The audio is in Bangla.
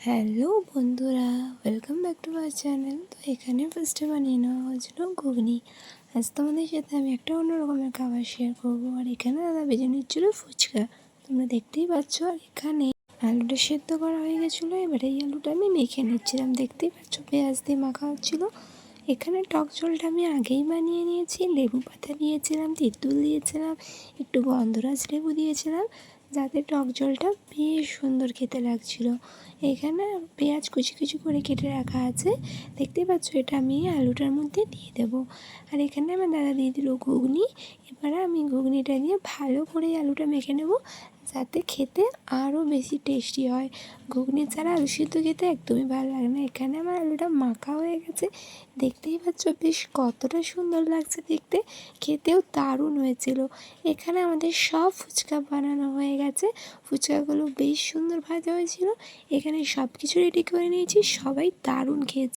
হ্যালো বন্ধুরা, welcome back to my channel. তো এখানে ফার্স্টে বানিয়ে নেওয়া হয়েছিল ঘুগনি। আজ তোমাদের সাথে আমি একটা অন্য রকমের খাবার শেয়ার করবো। আর এখানে দাদা ভেজে নিচ্ছিলো ফুচকা, তোমরা দেখতেই পাচ্ছ। আর এখানে আলুটা সেদ্ধ করা হয়ে গেছিলো, এবারে এই আলুটা আমি মেখে নিচ্ছিলাম, দেখতেই পাচ্ছ পেঁয়াজ দিয়ে মাখা হচ্ছিলো। এখানে টক ঝোলটা আমি আগেই বানিয়ে নিয়েছি, লেবু পাতা দিয়েছিলাম, তেঁতুল দিয়েছিলাম, একটু গন্ধরাজ লেবু দিয়েছিলাম, যাতে টক ঝোলটা বেশ সুন্দর খেতে লাগছিলো। এখানে পেঁয়াজ কুচি কুচি করে কেটে রাখা আছে, দেখতেই পাচ্ছ। এটা আমি আলুটার মধ্যে দিয়ে দেবো। আর এখানে আমার দাদা দিয়ে দিল ঘুগনি। এবারে আমি ঘুগনিটা দিয়ে ভালো করে আলুটা মেখে নেব, যাতে খেতে আরও বেশি টেস্টি হয়। ঘুগনি ছাড়া আলু সিদ্ধ খেতে একদমই ভালো লাগে না। এখানে আমার আলুটা মাখা হয়ে গেছে, দেখতেই পাচ্ছ বেশ কতটা সুন্দর লাগছে দেখতে, খেতেও দারুণ হয়েছিল। এখানে আমাদের সব ফুচকা বানানো হয়ে গেছে, ফুচকাগুলো বেশ সুন্দর ভাজা হয়েছিল। এখানে সব কিছু রেডি করে নিয়েছি, সবাই দারুণ খেয়েছে।